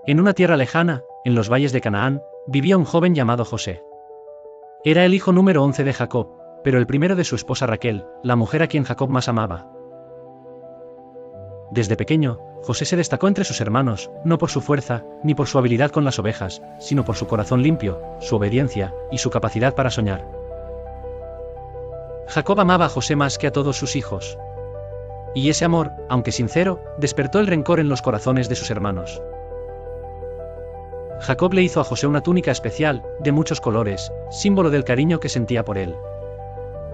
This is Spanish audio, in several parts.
En una tierra lejana, en los valles de Canaán, vivía un joven llamado José. Era el hijo número 11 de Jacob, pero el primero de su esposa Raquel, la mujer a quien Jacob más amaba. Desde pequeño, José se destacó entre sus hermanos, no por su fuerza, ni por su habilidad con las ovejas, sino por su corazón limpio, su obediencia, y su capacidad para soñar. Jacob amaba a José más que a todos sus hijos. Y ese amor, aunque sincero, despertó el rencor en los corazones de sus hermanos. Jacob le hizo a José una túnica especial, de muchos colores, símbolo del cariño que sentía por él.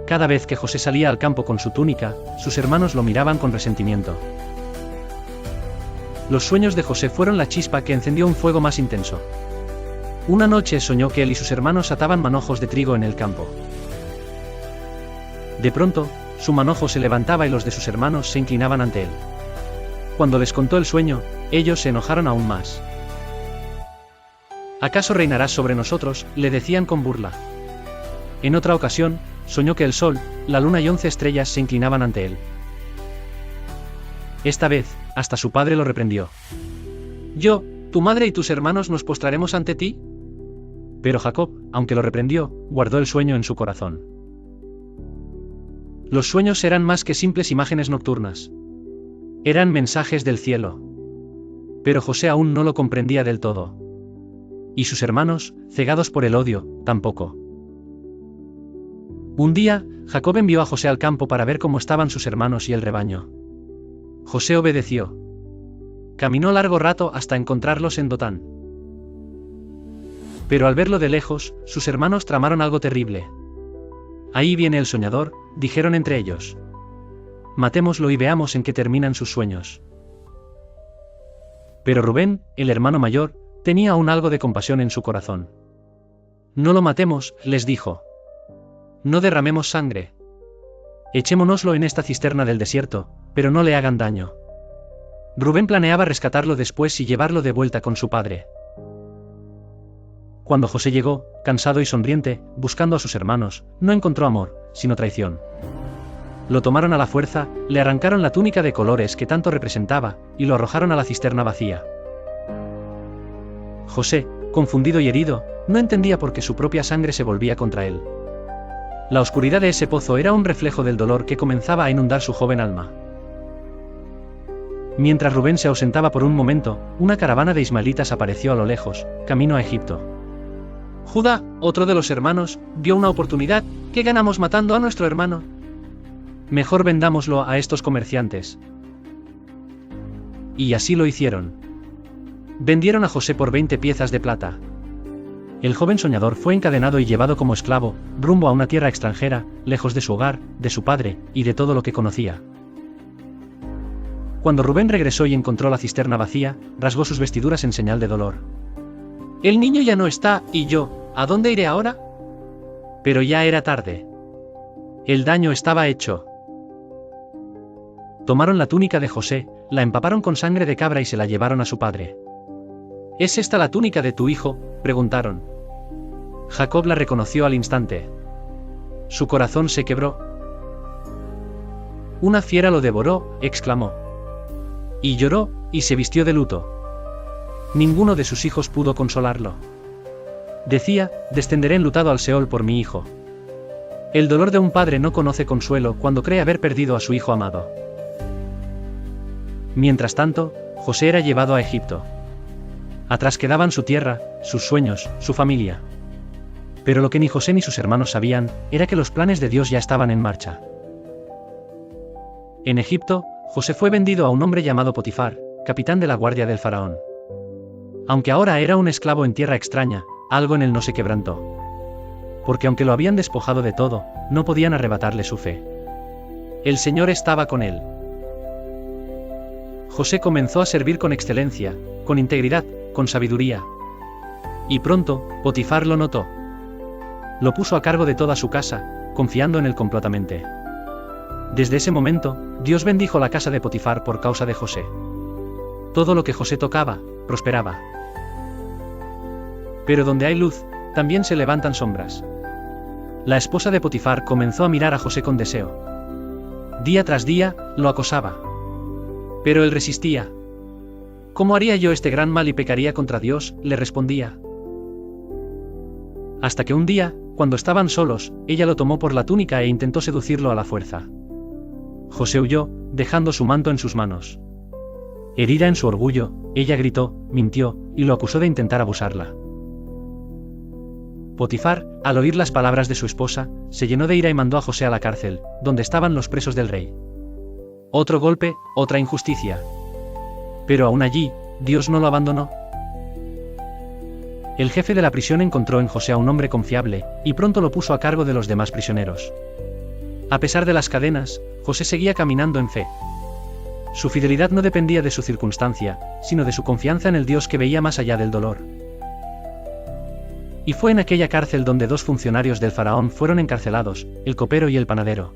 Cada vez que José salía al campo con su túnica, sus hermanos lo miraban con resentimiento. Los sueños de José fueron la chispa que encendió un fuego más intenso. Una noche soñó que él y sus hermanos ataban manojos de trigo en el campo. De pronto, su manojo se levantaba y los de sus hermanos se inclinaban ante él. Cuando les contó el sueño, ellos se enojaron aún más. ¿Acaso reinarás sobre nosotros?, le decían con burla. En otra ocasión, soñó que el sol, la luna y 11 estrellas se inclinaban ante él. Esta vez, hasta su padre lo reprendió. «Yo, tu madre y tus hermanos nos postraremos ante ti». Pero Jacob, aunque lo reprendió, guardó el sueño en su corazón. Los sueños eran más que simples imágenes nocturnas. Eran mensajes del cielo. Pero José aún no lo comprendía del todo. Y sus hermanos, cegados por el odio, tampoco. Un día, Jacob envió a José al campo para ver cómo estaban sus hermanos y el rebaño. José obedeció. Caminó largo rato hasta encontrarlos en Dotán. Pero al verlo de lejos, sus hermanos tramaron algo terrible. «Ahí viene el soñador», dijeron entre ellos. «Matémoslo y veamos en qué terminan sus sueños». Pero Rubén, el hermano mayor, tenía aún algo de compasión en su corazón. «No lo matemos», les dijo. «No derramemos sangre. Echémonoslo en esta cisterna del desierto, pero no le hagan daño». Rubén planeaba rescatarlo después y llevarlo de vuelta con su padre. Cuando José llegó, cansado y sonriente, buscando a sus hermanos, no encontró amor, sino traición. Lo tomaron a la fuerza, le arrancaron la túnica de colores que tanto representaba, y lo arrojaron a la cisterna vacía. José, confundido y herido, no entendía por qué su propia sangre se volvía contra él. La oscuridad de ese pozo era un reflejo del dolor que comenzaba a inundar su joven alma. Mientras Rubén se ausentaba por un momento, una caravana de ismaelitas apareció a lo lejos, camino a Egipto. Judá, otro de los hermanos, vio una oportunidad. ¿Qué ganamos matando a nuestro hermano? Mejor vendámoslo a estos comerciantes. Y así lo hicieron. Vendieron a José por 20 piezas de plata. El joven soñador fue encadenado y llevado como esclavo, rumbo a una tierra extranjera, lejos de su hogar, de su padre, y de todo lo que conocía. Cuando Rubén regresó y encontró la cisterna vacía, rasgó sus vestiduras en señal de dolor. «El niño ya no está, y yo, ¿a dónde iré ahora?». Pero ya era tarde. El daño estaba hecho. Tomaron la túnica de José, la empaparon con sangre de cabra y se la llevaron a su padre. «¿Es esta la túnica de tu hijo?», preguntaron. Jacob la reconoció al instante. Su corazón se quebró. «Una fiera lo devoró», exclamó. Y lloró, y se vistió de luto. Ninguno de sus hijos pudo consolarlo. Decía: «Descenderé enlutado al Seol por mi hijo». El dolor de un padre no conoce consuelo cuando cree haber perdido a su hijo amado. Mientras tanto, José era llevado a Egipto. Atrás quedaban su tierra, sus sueños, su familia. Pero lo que ni José ni sus hermanos sabían, era que los planes de Dios ya estaban en marcha. En Egipto, José fue vendido a un hombre llamado Potifar, capitán de la guardia del faraón. Aunque ahora era un esclavo en tierra extraña, algo en él no se quebrantó. Porque aunque lo habían despojado de todo, no podían arrebatarle su fe. El Señor estaba con él. José comenzó a servir con excelencia, con integridad, con sabiduría. Y pronto, Potifar lo notó. Lo puso a cargo de toda su casa, confiando en él completamente. Desde ese momento, Dios bendijo la casa de Potifar por causa de José. Todo lo que José tocaba, prosperaba. Pero donde hay luz, también se levantan sombras. La esposa de Potifar comenzó a mirar a José con deseo. Día tras día, lo acosaba. Pero él resistía. ¿Cómo haría yo este gran mal y pecaría contra Dios?, le respondía. Hasta que un día, cuando estaban solos, ella lo tomó por la túnica e intentó seducirlo a la fuerza. José huyó, dejando su manto en sus manos. Herida en su orgullo, ella gritó, mintió, y lo acusó de intentar abusarla. Potifar, al oír las palabras de su esposa, se llenó de ira y mandó a José a la cárcel, donde estaban los presos del rey. Otro golpe, otra injusticia. Pero aún allí, Dios no lo abandonó. El jefe de la prisión encontró en José a un hombre confiable, y pronto lo puso a cargo de los demás prisioneros. A pesar de las cadenas, José seguía caminando en fe. Su fidelidad no dependía de su circunstancia, sino de su confianza en el Dios que veía más allá del dolor. Y fue en aquella cárcel donde dos funcionarios del faraón fueron encarcelados, el copero y el panadero.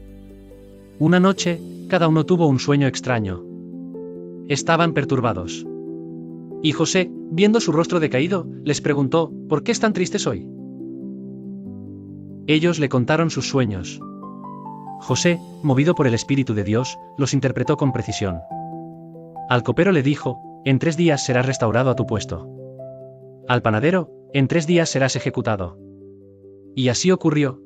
Una noche, cada uno tuvo un sueño extraño. Estaban perturbados. Y José, viendo su rostro decaído, les preguntó, ¿por qué están tristes hoy? Ellos le contaron sus sueños. José, movido por el Espíritu de Dios, los interpretó con precisión. Al copero le dijo, en 3 días serás restaurado a tu puesto. Al panadero, en 3 días serás ejecutado. Y así ocurrió.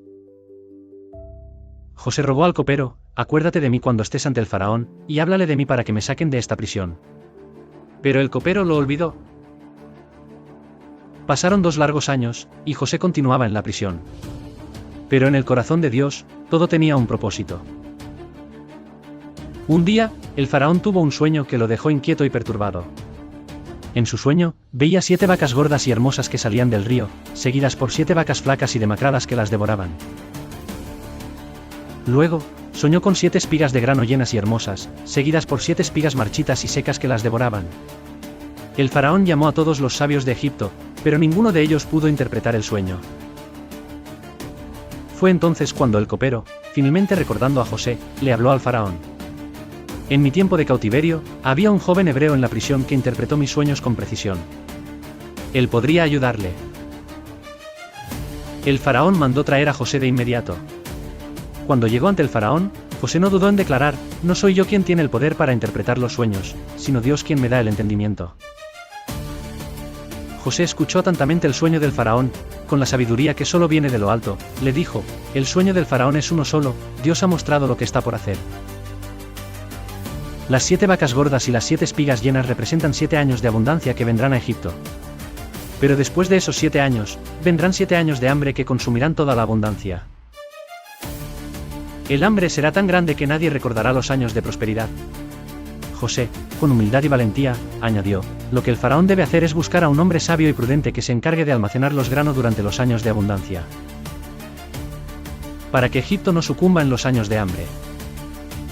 José rogó al copero, acuérdate de mí cuando estés ante el faraón, y háblale de mí para que me saquen de esta prisión. Pero el copero lo olvidó. Pasaron 2 largos años, y José continuaba en la prisión. Pero en el corazón de Dios, todo tenía un propósito. Un día, el faraón tuvo un sueño que lo dejó inquieto y perturbado. En su sueño, veía 7 vacas gordas y hermosas que salían del río, seguidas por 7 vacas flacas y demacradas que las devoraban. Luego, soñó con 7 espigas de grano llenas y hermosas, seguidas por 7 espigas marchitas y secas que las devoraban. El faraón llamó a todos los sabios de Egipto, pero ninguno de ellos pudo interpretar el sueño. Fue entonces cuando el copero, finalmente recordando a José, le habló al faraón. En mi tiempo de cautiverio, había un joven hebreo en la prisión que interpretó mis sueños con precisión. Él podría ayudarle. El faraón mandó traer a José de inmediato. Cuando llegó ante el faraón, José no dudó en declarar, no soy yo quien tiene el poder para interpretar los sueños, sino Dios quien me da el entendimiento. José escuchó atentamente el sueño del faraón, con la sabiduría que solo viene de lo alto, le dijo, el sueño del faraón es uno solo, Dios ha mostrado lo que está por hacer. Las 7 vacas gordas y las 7 espigas llenas representan 7 años de abundancia que vendrán a Egipto. Pero después de esos 7 años, vendrán 7 años de hambre que consumirán toda la abundancia. El hambre será tan grande que nadie recordará los años de prosperidad. José, con humildad y valentía, añadió, lo que el faraón debe hacer es buscar a un hombre sabio y prudente que se encargue de almacenar los granos durante los años de abundancia, para que Egipto no sucumba en los años de hambre.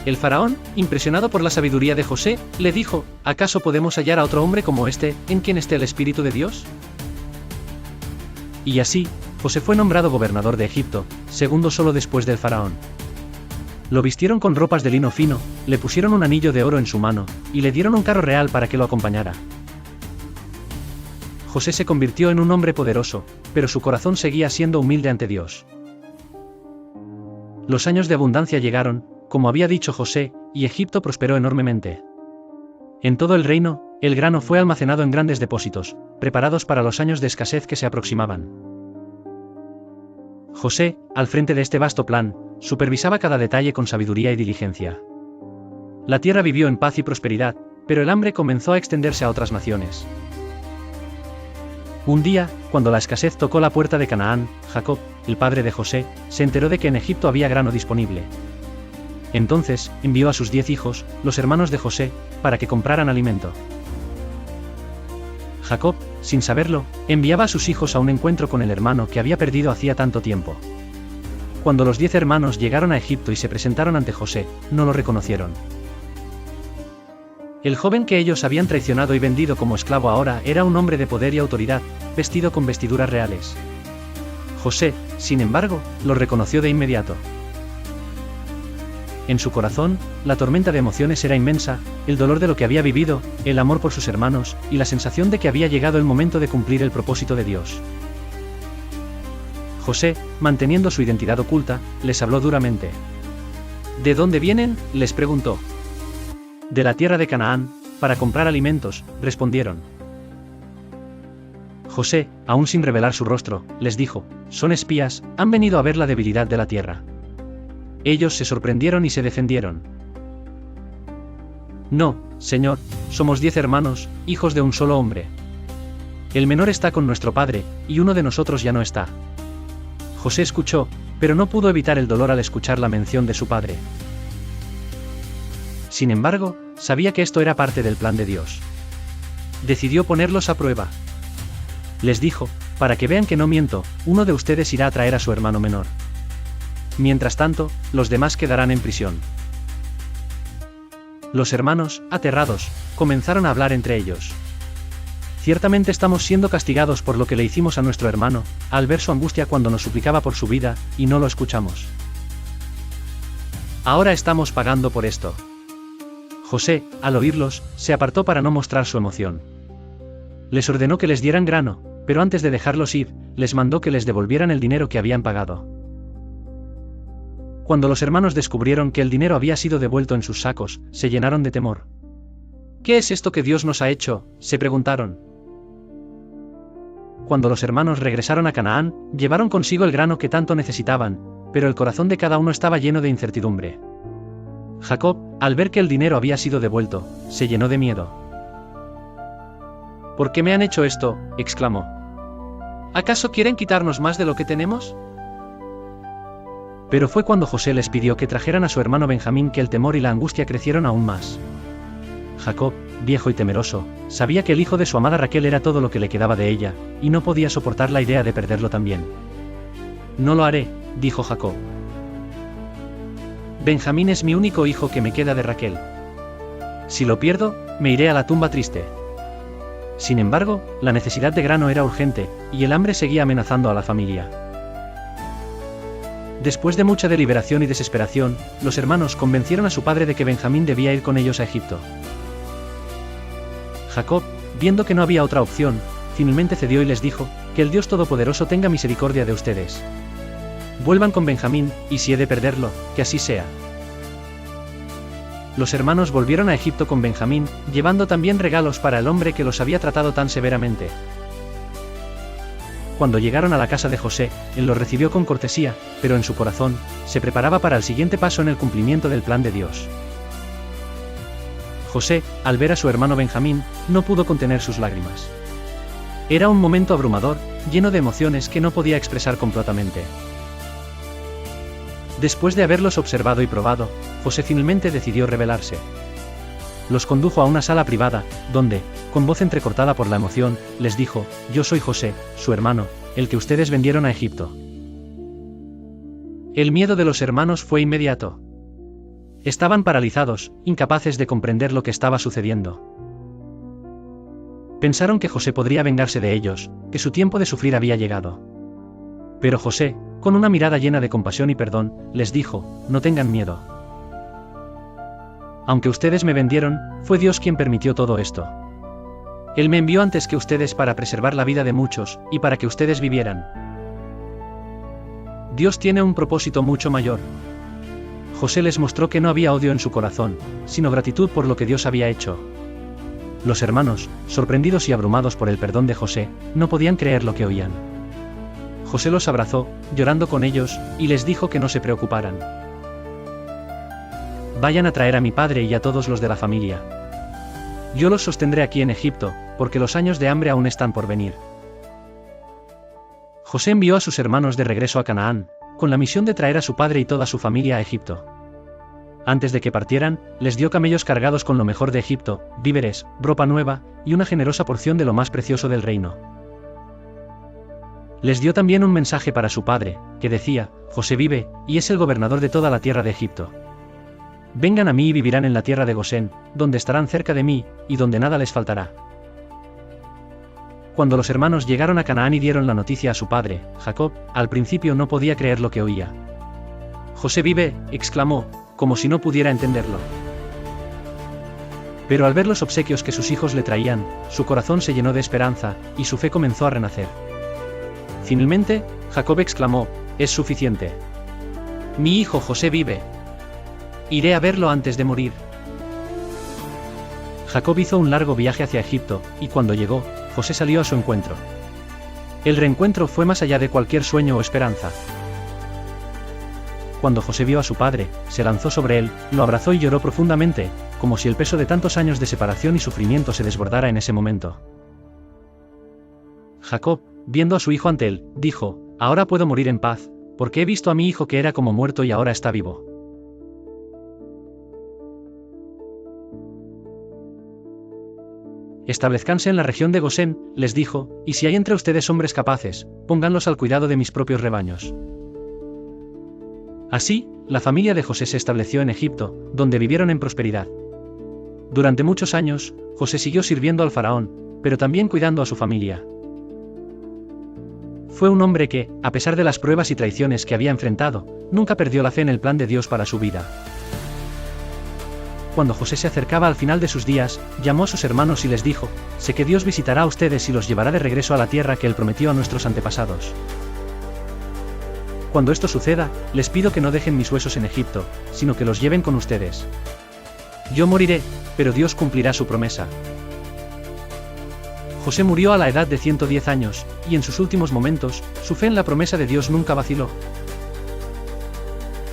El faraón, impresionado por la sabiduría de José, le dijo, ¿acaso podemos hallar a otro hombre como este, en quien esté el Espíritu de Dios? Y así, José fue nombrado gobernador de Egipto, segundo solo después del faraón. Lo vistieron con ropas de lino fino, le pusieron un anillo de oro en su mano, y le dieron un carro real para que lo acompañara. José se convirtió en un hombre poderoso, pero su corazón seguía siendo humilde ante Dios. Los años de abundancia llegaron, como había dicho José, y Egipto prosperó enormemente. En todo el reino, el grano fue almacenado en grandes depósitos, preparados para los años de escasez que se aproximaban. José, al frente de este vasto plan, supervisaba cada detalle con sabiduría y diligencia. La tierra vivió en paz y prosperidad, pero el hambre comenzó a extenderse a otras naciones. Un día, cuando la escasez tocó la puerta de Canaán, Jacob, el padre de José, se enteró de que en Egipto había grano disponible. Entonces, envió a sus 10 hijos, los hermanos de José, para que compraran alimento. Jacob, sin saberlo, enviaba a sus hijos a un encuentro con el hermano que había perdido hacía tanto tiempo. Cuando los 10 hermanos llegaron a Egipto y se presentaron ante José, no lo reconocieron. El joven que ellos habían traicionado y vendido como esclavo ahora era un hombre de poder y autoridad, vestido con vestiduras reales. José, sin embargo, lo reconoció de inmediato. En su corazón, la tormenta de emociones era inmensa, el dolor de lo que había vivido, el amor por sus hermanos, y la sensación de que había llegado el momento de cumplir el propósito de Dios. José, manteniendo su identidad oculta, les habló duramente. ¿De dónde vienen?, les preguntó. De la tierra de Canaán, para comprar alimentos, respondieron. José, aún sin revelar su rostro, les dijo, son espías, han venido a ver la debilidad de la tierra. Ellos se sorprendieron y se defendieron. No, señor, somos 10 hermanos, hijos de un solo hombre. El menor está con nuestro padre, y uno de nosotros ya no está. José escuchó, pero no pudo evitar el dolor al escuchar la mención de su padre. Sin embargo, sabía que esto era parte del plan de Dios. Decidió ponerlos a prueba. Les dijo, para que vean que no miento, uno de ustedes irá a traer a su hermano menor. Mientras tanto, los demás quedarán en prisión. Los hermanos, aterrados, comenzaron a hablar entre ellos. Ciertamente estamos siendo castigados por lo que le hicimos a nuestro hermano, al ver su angustia cuando nos suplicaba por su vida, y no lo escuchamos. Ahora estamos pagando por esto. José, al oírlos, se apartó para no mostrar su emoción. Les ordenó que les dieran grano, pero antes de dejarlos ir, les mandó que les devolvieran el dinero que habían pagado. Cuando los hermanos descubrieron que el dinero había sido devuelto en sus sacos, se llenaron de temor. ¿Qué es esto que Dios nos ha hecho?, se preguntaron. Cuando los hermanos regresaron a Canaán, llevaron consigo el grano que tanto necesitaban, pero el corazón de cada uno estaba lleno de incertidumbre. Jacob, al ver que el dinero había sido devuelto, se llenó de miedo. ¿Por qué me han hecho esto?, exclamó. ¿Acaso quieren quitarnos más de lo que tenemos? Pero fue cuando José les pidió que trajeran a su hermano Benjamín que el temor y la angustia crecieron aún más. Jacob, viejo y temeroso, sabía que el hijo de su amada Raquel era todo lo que le quedaba de ella, y no podía soportar la idea de perderlo también. No lo haré, dijo Jacob. Benjamín es mi único hijo que me queda de Raquel. Si lo pierdo, me iré a la tumba triste. Sin embargo, la necesidad de grano era urgente, y el hambre seguía amenazando a la familia. Después de mucha deliberación y desesperación, los hermanos convencieron a su padre de que Benjamín debía ir con ellos a Egipto. Jacob, viendo que no había otra opción, finalmente cedió y les dijo, que el Dios Todopoderoso tenga misericordia de ustedes. Vuelvan con Benjamín, y si he de perderlo, que así sea. Los hermanos volvieron a Egipto con Benjamín, llevando también regalos para el hombre que los había tratado tan severamente. Cuando llegaron a la casa de José, él los recibió con cortesía, pero en su corazón, se preparaba para el siguiente paso en el cumplimiento del plan de Dios. José, al ver a su hermano Benjamín, no pudo contener sus lágrimas. Era un momento abrumador, lleno de emociones que no podía expresar completamente. Después de haberlos observado y probado, José finalmente decidió rebelarse. Los condujo a una sala privada, donde, con voz entrecortada por la emoción, les dijo, yo soy José, su hermano, el que ustedes vendieron a Egipto. El miedo de los hermanos fue inmediato. Estaban paralizados, incapaces de comprender lo que estaba sucediendo. Pensaron que José podría vengarse de ellos, que su tiempo de sufrir había llegado. Pero José, con una mirada llena de compasión y perdón, les dijo, no tengan miedo. Aunque ustedes me vendieron, fue Dios quien permitió todo esto. Él me envió antes que ustedes para preservar la vida de muchos, y para que ustedes vivieran. Dios tiene un propósito mucho mayor. José les mostró que no había odio en su corazón, sino gratitud por lo que Dios había hecho. Los hermanos, sorprendidos y abrumados por el perdón de José, no podían creer lo que oían. José los abrazó, llorando con ellos, y les dijo que no se preocuparan. Vayan a traer a mi padre y a todos los de la familia. Yo los sostendré aquí en Egipto, porque los años de hambre aún están por venir. José envió a sus hermanos de regreso a Canaán, con la misión de traer a su padre y toda su familia a Egipto. Antes de que partieran, les dio camellos cargados con lo mejor de Egipto, víveres, ropa nueva, y una generosa porción de lo más precioso del reino. Les dio también un mensaje para su padre, que decía, José vive, y es el gobernador de toda la tierra de Egipto. Vengan a mí y vivirán en la tierra de Gosén, donde estarán cerca de mí, y donde nada les faltará. Cuando los hermanos llegaron a Canaán y dieron la noticia a su padre, Jacob, al principio no podía creer lo que oía. José vive, exclamó, como si no pudiera entenderlo. Pero al ver los obsequios que sus hijos le traían, su corazón se llenó de esperanza, y su fe comenzó a renacer. Finalmente, Jacob exclamó, es suficiente. Mi hijo José vive. Iré a verlo antes de morir. Jacob hizo un largo viaje hacia Egipto, y cuando llegó, José salió a su encuentro. El reencuentro fue más allá de cualquier sueño o esperanza. Cuando José vio a su padre, se lanzó sobre él, lo abrazó y lloró profundamente, como si el peso de tantos años de separación y sufrimiento se desbordara en ese momento. Jacob, viendo a su hijo ante él, dijo: «Ahora puedo morir en paz, porque he visto a mi hijo que era como muerto y ahora está vivo». «Establezcanse en la región de Gosén», les dijo, «y si hay entre ustedes hombres capaces, pónganlos al cuidado de mis propios rebaños». Así, la familia de José se estableció en Egipto, donde vivieron en prosperidad. Durante muchos años, José siguió sirviendo al faraón, pero también cuidando a su familia. Fue un hombre que, a pesar de las pruebas y traiciones que había enfrentado, nunca perdió la fe en el plan de Dios para su vida. Cuando José se acercaba al final de sus días, llamó a sus hermanos y les dijo: «Sé que Dios visitará a ustedes y los llevará de regreso a la tierra que Él prometió a nuestros antepasados. Cuando esto suceda, les pido que no dejen mis huesos en Egipto, sino que los lleven con ustedes. Yo moriré, pero Dios cumplirá su promesa». José murió a la edad de 110 años, y en sus últimos momentos, su fe en la promesa de Dios nunca vaciló.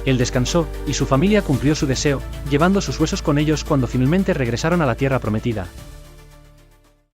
Él descansó, y su familia cumplió su deseo, llevando sus huesos con ellos cuando finalmente regresaron a la tierra prometida.